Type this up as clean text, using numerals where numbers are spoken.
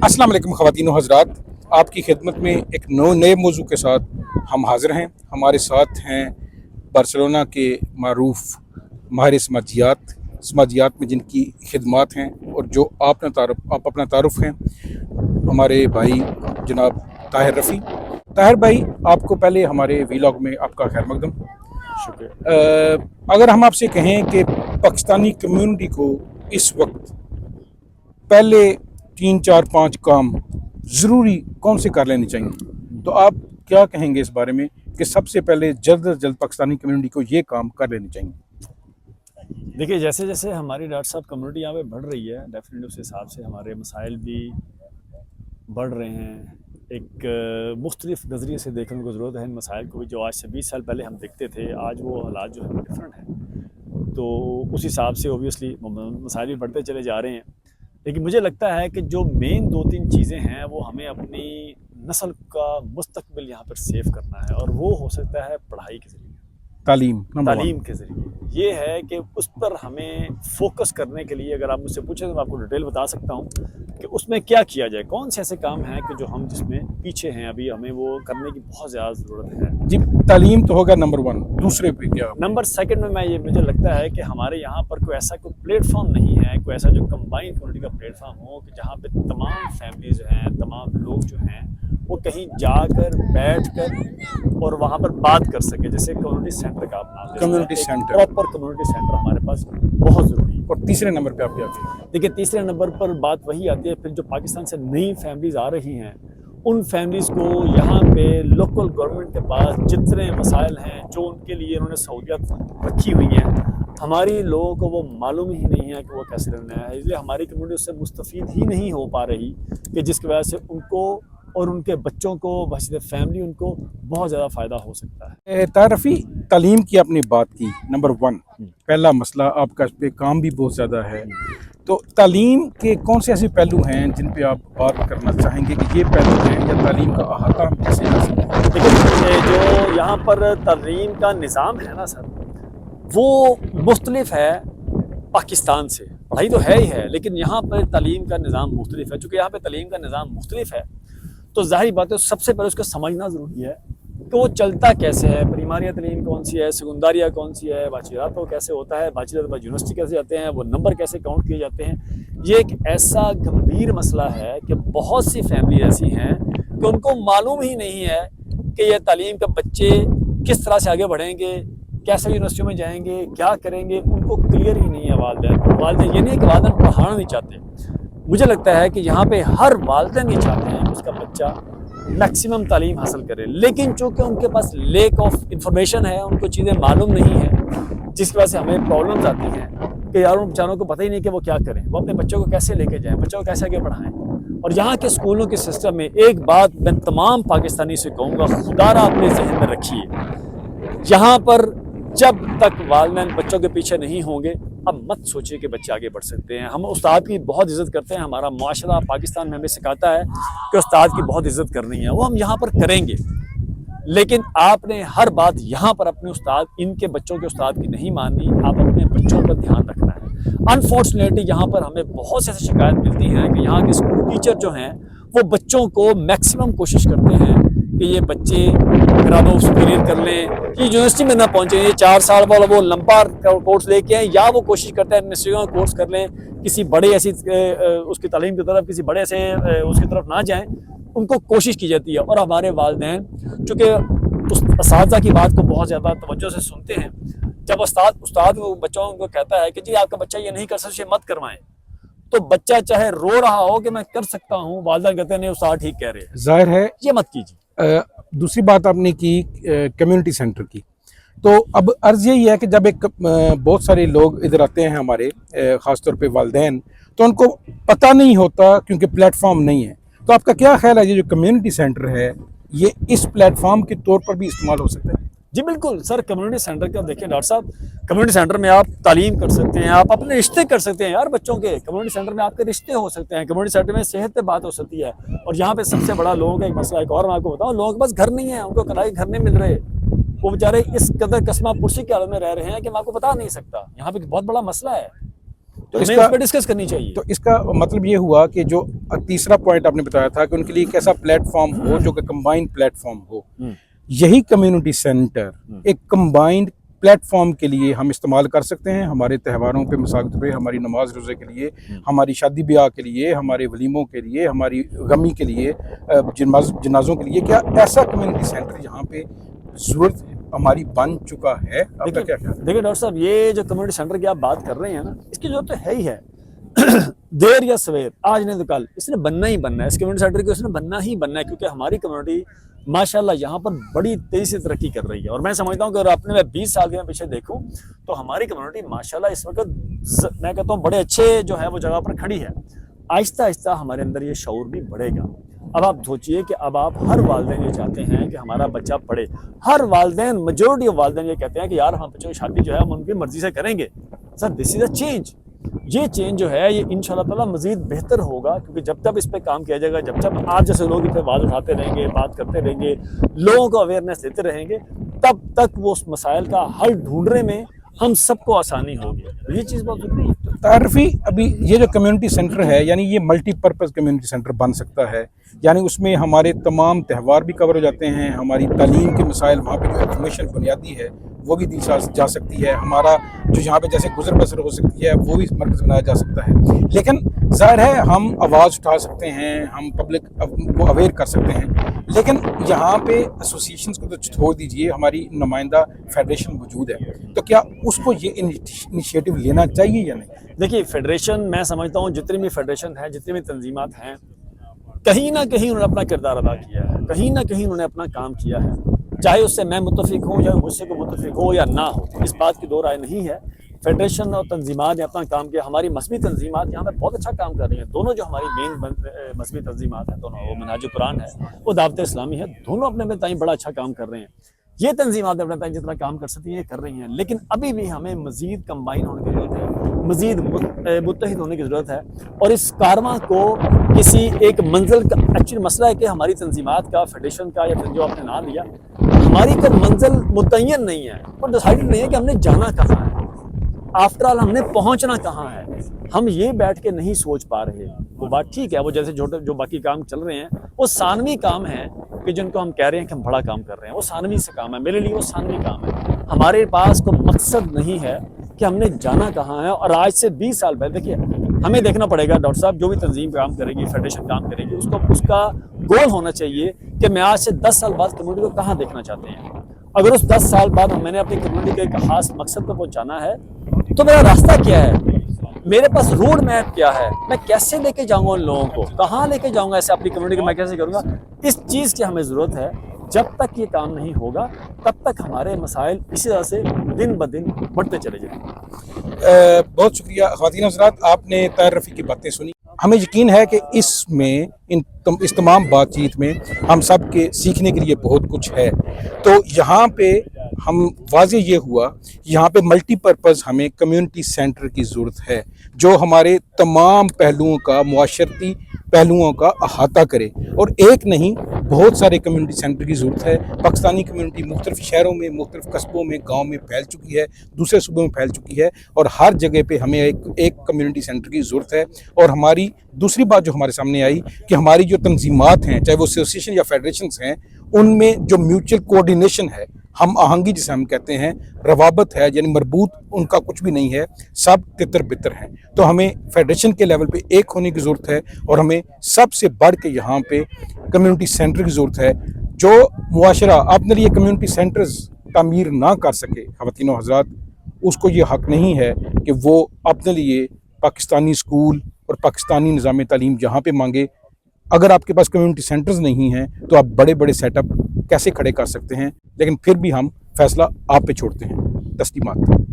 अस्सलाम वालेकुम ख़वातीन व हज़रात, आपकी खिदमत में एक नए मौजू के साथ हम हाज़िर हैं। हमारे साथ हैं बार्सिलोना के मारूफ माहिर समाजियात में जिनकी खिदमात हैं और जो आप अपना तारुफ़ हैं, हमारे भाई जनाब ताहिर रफ़ी। ताहिर भाई, आपको पहले हमारे वीलॉग में आपका खैर मकदम। शुक्रिया। अगर हम आपसे कहें कि पाकिस्तानी कम्युनिटी को इस वक्त पहले 3 4 5 काम ज़रूरी कौन से कर लेने चाहिए, तो आप क्या कहेंगे इस बारे में कि सबसे पहले जल्द अज जल्द पाकिस्तानी कम्युनिटी को ये काम कर लेने चाहिए? देखिए, जैसे जैसे हमारी डॉक्टर साहब कम्युनिटी यहाँ पे बढ़ रही है, डेफिनेटली उस हिसाब से हमारे मसाइल भी बढ़ रहे हैं। एक मुख्तलिफ नज़रिए से देखने को ज़रूरत है इन मसाइल को भी। जो आज से 20 साल पहले हम देखते थे, आज वो हालात जो है डिफरेंट हैं, तो उस हिसाब से ओबियसली मसाइल भी बढ़ते चले जा रहे हैं। लेकिन मुझे लगता है कि जो मेन 2-3 चीज़ें हैं वो हमें अपनी नस्ल का मुस्तकबिल यहाँ पर सेव करना है, और वो हो सकता है पढ़ाई के ज़रिए, तालीम के ज़रिए। ये है कि उस पर हमें फोकस करने के लिए, अगर आप मुझसे पूछें तो मैं आपको डिटेल बता सकता हूँ कि उसमें क्या किया जाए, कौन से ऐसे काम हैं कि जो हम जिसमें पीछे हैं, अभी हमें वो करने की बहुत ज़्यादा ज़रूरत है। जी, तालीम तो होगा नंबर 1, दूसरे पे क्या? नंबर 2 में मुझे लगता है कि हमारे यहाँ पर कोई ऐसा कोई प्लेटफॉर्म नहीं है, कोई ऐसा जो कंबाइंड कम्युनिटी का प्लेटफॉर्म हो कि जहाँ पे तमाम फैमिलीज जो हैं, तमाम लोग जो हैं, वो कहीं जाकर बैठकर और वहाँ पर बात कर सके। जैसे कम्युनिटी सेंटर का आप नाम ले, community centre, proper community centre हमारे पास बहुत ज़रूरी है। और तीसरे नंबर पे आप क्या कहेंगे? देखिए, तीसरे नंबर पर बात वही आती है फिर जो पाकिस्तान से नई फैमिलीज़ आ रही हैं, उन फैमिलीज़ को यहाँ पे लोकल गवर्नमेंट के पास जितने मसाइल हैं, जो उनके लिए उन्होंने सहूलियत रखी हुई हैं, हमारी लोगों को वो मालूम ही नहीं है कि वो कैसे रहना है। इसलिए हमारी कम्युनिटी उससे मुस्तफ़ीद ही नहीं हो पा रही, कि जिसकी वजह से उनको और उनके बच्चों को, बच्चे फैमिली, उनको बहुत ज़्यादा फ़ायदा हो सकता है। ताहिर रफ़ी, तालीम की आपने बात की, नंबर 1 पहला मसला आपका, इस पे काम भी बहुत ज़्यादा है। तो तालीम के कौन से ऐसे पहलू हैं जिन पे आप बात करना चाहेंगे कि ये पहलू हैं, या तालीम का अहाता हम कैसे कर सकते हैं? देखिए, जो यहाँ पर तालीम का निज़ाम है ना सर, वो मुख्तलिफ है पाकिस्तान से। पढ़ाई तो है ही है, लेकिन यहाँ पर तालीम का निज़ाम मुख्तलिफ है। चूँकि यहाँ पर तालीम का निज़ाम मुख्तलिफ है, तो ज़ाहिर बात है सबसे पहले उसको समझना ज़रूरी है कि वो चलता कैसे है। प्राइमरी तालीम कौन सी है, सेकेंडरी कौन सी है, बाचिलरात वो कैसे होता है, बाचिलर बाद यूनिवर्सिटी कैसे जाते हैं, वो नंबर कैसे काउंट किए जाते हैं। ये एक ऐसा गंभीर मसला है कि बहुत सी फैमिली ऐसी हैं कि उनको मालूम ही नहीं है कि ये तालीम के बच्चे किस तरह से आगे बढ़ेंगे, कैसे यूनिवर्सिटियों में जाएंगे, क्या करेंगे, उनको क्लियर ही नहीं है। वालिदैन ये नहीं कि वालिदैन पढ़ाना नहीं चाहते, मुझे लगता है कि यहाँ पे हर वालिदैन ये चाहते हैं कि उसका बच्चा मैक्सिमम तालीम हासिल करे, लेकिन चूँकि उनके पास लेक ऑफ इंफॉर्मेशन है, उनको चीज़ें मालूम नहीं है, जिसकी वजह से हमें प्रॉब्लम्स आती हैं कि यार उन बेचारों को पता ही नहीं कि वो क्या करें, वो अपने बच्चों को कैसे लेके जाएं, बच्चों को कैसे आगे बढ़ाएं। और यहाँ के स्कूलों के सिस्टम में एक बात मैं तमाम पाकिस्तानी से कहूँगा, खुदारा अपने जहन में रखिए, यहाँ पर जब तक वालिदैन बच्चों के पीछे नहीं होंगे, अब मत सोचिए कि बच्चे आगे बढ़ सकते हैं। हम उस्ताद की बहुत इज़्ज़त करते हैं, हमारा माशरा पाकिस्तान में हमें सिखाता है कि उस्ताद की बहुत इज़्ज़त करनी है, वो हम यहाँ पर करेंगे। लेकिन आपने हर बात यहाँ पर अपने उस्ताद, इनके बच्चों के उस्ताद की नहीं माननी, आप अपने बच्चों पर ध्यान रखना है। अनफॉर्चुनेटली यहाँ पर हमें बहुत से ऐसी शिकायत मिलती है कि यहाँ के स्कूल टीचर जो हैं, वो बच्चों को मैक्सिमम कोशिश करते हैं कि ये बच्चे ग्रादो क्लियर कर लें, कि यूनिवर्सिटी में ना पहुँचे, ये 4 साल वाला वो लंबा कोर्स लेके आए, या वो कोशिश करते हैं एडमिनिस्ट्रेशन कोर्स कर लें, किसी बड़े ऐसी उसकी तालीम की तरफ, किसी बड़े ऐसे उसकी तरफ ना जाएं, उनको कोशिश की जाती है। और हमारे वालिदैन चूँकि उस असातिज़ा की बात को बहुत ज़्यादा तवज्जो से सुनते हैं, जब उस्ताद बच्चों को कहता है कि जी आपका बच्चा ये नहीं कर सकता, मत करवाएं, तो बच्चा चाहे रो रहा हो कि मैं कर सकता हूँ, वालिदैन कहते हैं नहीं उस्ताद ठीक कह रहे हैं, जाहिर है ये मत कीजिए। दूसरी बात आपने की कम्युनिटी सेंटर की, तो अब अर्ज़ यही है कि जब एक बहुत सारे लोग इधर आते हैं हमारे, ख़ास तौर पे वालिदैन, तो उनको पता नहीं होता क्योंकि प्लेटफॉर्म नहीं है। तो आपका क्या ख्याल है, ये जो कम्युनिटी सेंटर है, ये इस प्लेटफॉर्म के तौर पर भी इस्तेमाल हो सकता है? जी बिल्कुल सर, कम्युनिटी सेंटर का देखिए डॉक्टर साहब, कम्युनिटी सेंटर में आप तालीम कर सकते हैं, आप अपने रिश्ते कर सकते हैं यार बच्चों के। कम्युनिटी सेंटर में आपके रिश्ते हो सकते हैं, कम्युनिटी सेंटर में सेहत पे बात हो सकती है। और यहाँ पे सबसे बड़ा लोगों का एक मसला, एक और मैं आपको बताऊँ, लोगों के पास घर नहीं है, उनको किराए घर नहीं मिल रहे, वो बेचारे इस कदर कस्मा पुरसी की हालत में रह रहे हैं कि मैं आपको बता नहीं सकता। यहाँ पे बहुत बड़ा मसला है। تو हमें उस पर डिस्कस करनी चाहिए। तो इसका मतलब ये हुआ कि जो तीसरा पॉइंट आपने बताया था कि उनके लिए एक ऐसा प्लेटफॉर्म हो जो कि कंबाइंड प्लेटफॉर्म हो, यही कम्युनिटी सेंटर एक कंबाइंड प्लेटफॉर्म के लिए हम इस्तेमाल कर सकते हैं। हमारे त्योहारों पे, मसाजिद पे, हमारी नमाज रोज़े के लिए, हमारी शादी ब्याह के लिए, हमारे वलीमों के लिए, हमारी गमी के लिए, जनाजों के लिए, क्या ऐसा कम्युनिटी सेंटर यहाँ पे ज़रूरत हमारी बन चुका है? आपका क्या ख्याल है? देखिए डॉक्टर साहब, ये जो कम्युनिटी सेंटर की आप बात कर रहे हैं ना, इसकी जरूरत तो है ही है। देर या सवेर, आज नहीं तो कल, इसने बनना ही बनना है। इस कम्युनिटी सेंटर को इसने बनना ही बनना है, क्योंकि हमारी कम्युनिटी माशाल्लाह यहाँ पर बड़ी तेजी से तरक्की कर रही है। और मैं समझता हूँ कि अगर अपने मैं 20 साल के पीछे देखूँ तो हमारी कम्युनिटी माशाल्लाह इस वक्त मैं कहता हूँ बड़े अच्छे जो है वो जगह पर खड़ी है। आहिस्ता आहिस्ता हमारे अंदर ये शऊर भी बढ़ेगा। अब आप सोचिए कि अब आप हर वालिदैन ये चाहते हैं कि हमारा बच्चा पढ़े। हर वालिदैन, मेजोरिटी ऑफ वालिदैन ये कहते हैं कि यार हम बच्चों की शादी जो है हम उनकी मर्जी से करेंगे। Sir, this is a change. ये चेंज जो है ये इंशाल्लाह ताला मज़ीद बेहतर होगा, क्योंकि जब तक इस पे काम किया जाएगा, जब तक आप जैसे लोग इस पर बात उठाते रहेंगे, बात करते रहेंगे, लोगों को अवेयरनेस देते रहेंगे, तब तक वो उस मसाइल का हल ढूंढने में हम सबको आसानी होगी। ये चीज़ बहुत ज़रूरी है। तारफ़ी अभी ये जो कम्युनिटी सेंटर है, यानी ये मल्टीपर्पज़ कम्युनिटी सेंटर बन सकता है, यानी उसमें हमारे तमाम त्यौहार भी कवर हो जाते हैं, हमारी तालीम के मसाइल, वहाँ पे जो इंफॉर्मेशन बुनियादी है वो भी दी जा सकती है, हमारा जो यहाँ पे जैसे गुजर बसर हो सकती है वो भी मरकज़ बनाया जा सकता है। लेकिन ज़ाहिर है हम आवाज़ उठा सकते हैं, हम पब्लिक को अवेयर कर सकते हैं, लेकिन यहाँ पे एसोसिएशंस को तो छोड़ दीजिए, हमारी नुमाइंदा फेडरेशन मौजूद है, तो क्या उसको ये इनिशिएटिव लेना चाहिए या नहीं? देखिए, फेडरेशन, मैं समझता हूँ जितनी भी फेडरेशन है, जितनी भी तंजीमात हैं, कहीं ना कहीं उन्होंने अपना किरदार अदा किया है, कहीं ना कहीं उन्होंने अपना काम किया है। चाहे उससे मैं मुत्तफिक हूँ, चाहे मुझसे को मुत्तफिक हो या ना हो, इस बात की दो राय नहीं है। फेडरेशन और तंजीमात ने अपना काम किया। हमारी मजहबी तंजीमात यहाँ पे बहुत अच्छा काम कर रही हैं। दोनों जो हमारी मेन मजहबी तंजीमात हैं, दोनों, वो मिनाजुल कुरान है, वो दावत इस्लामी है, दोनों अपने में ताईं बड़ा अच्छा काम कर रहे हैं। ये तंजीमात अपने ताईं जितना काम कर सकती हैं कर रही हैं, लेकिन अभी भी हमें मज़ीद कंबाइन होने की ज़रूरत है, मज़ीद मुत्तहिद होने की ज़रूरत है। और इस कारवां को किसी एक मंजिल का, एक्चुअली मसला है कि हमारी तंजीमात का, फेडरेशन का, या जो आपने नाम लिया, हमारी कोई मंजिल मुतय्यन नहीं है और डिसाइडेड नहीं है कि हमने जाना कहाँ है। आफ्टर ऑल हमने पहुंचना कहाँ है, हम ये बैठ के नहीं सोच पा रहे। वो बात ठीक है, वो जैसे जो बाकी काम चल रहे हैं वो सानवी काम है कि जिनको हम कह रहे हैं कि हम बड़ा काम कर रहे हैं, वो सानवी से काम है। मेरे लिए वो सानवी काम है। हमारे पास कोई मकसद नहीं है कि हमने जाना कहाँ है। और आज से 20 साल पहले देखिए, हमें देखना पड़ेगा डॉक्टर साहब, जो भी तंजीम काम करेगी, फेडरेशन काम करेगी, उसका गोल होना चाहिए कि मैं आज से 10 साल बाद कम्युनिटी को कहाँ देखना चाहते हैं। अगर उस 10 साल बाद मैंने अपनी कम्युनिटी के एक खास मकसद पर पहुँचाना है, तो मेरा रास्ता क्या है, मेरे पास रोड मैप क्या है, मैं कैसे लेके जाऊंगा उन लोगों को, कहाँ लेके जाऊंगा, ऐसे अपनी कम्युनिटी को मैं कैसे करूंगा। इस चीज़ की हमें ज़रूरत है। जब तक ये काम नहीं होगा तब तक हमारे मसाइल इसी तरह से दिन ब दिन बढ़ते चले जाएंगे। बहुत शुक्रिया ख़वातीन हज़रात, आपने ताहिर रफ़ी की बातें सुनी। हमें यकीन है कि इसमें इस तमाम बातचीत में हम सब के सीखने के लिए बहुत कुछ है। तो यहाँ पे हम वाज़े ये हुआ, यहाँ पे मल्टीपर्पज़ हमें कम्युनिटी सेंटर की ज़रूरत है जो हमारे तमाम पहलुओं का, मुआशरती पहलुओं का अहाता करे। और एक नहीं, बहुत सारे कम्युनिटी सेंटर की ज़रूरत है। पाकिस्तानी कम्युनिटी मुख्तलिफ़ शहरों में, मुख्तलिफ़ कस्बों में, गाँव में फैल चुकी है, दूसरे सूबों में फैल चुकी है, और हर जगह पे हमें एक कम्युनिटी सेंटर की ज़रूरत है। और हमारी दूसरी बात जो हमारे सामने आई कि हमारी जो तंजीमात हैं, चाहे वो एसोसिएशन या फेडरेशंस हैं, उनमें जो म्यूचुअल कोऑर्डिनेशन है, हम आहंगी जिसे हम कहते हैं, रवाबत है, यानी मरबूत उनका कुछ भी नहीं है, सब तितर बितर हैं। तो हमें फेडरेशन के लेवल पे एक होने की ज़रूरत है, और हमें सबसे बढ़ के यहाँ पे कम्युनिटी सेंटर की ज़रूरत है। जो मुआशरा अपने लिए कम्युनिटी सेंटर्स तामीर ना कर सके, ख़वातीनो हज़रात, उसको ये हक़ नहीं है कि वो अपने लिए पाकिस्तानी स्कूल और पाकिस्तानी निज़ाम तालीम जहाँ पे मांगे। अगर आपके पास कम्युनिटी सेंटर्स नहीं हैं तो आप बड़े बड़े सेटअप कैसे खड़े कर सकते हैं, लेकिन फिर भी हम फैसला आप पे छोड़ते हैं। तस्लीमात।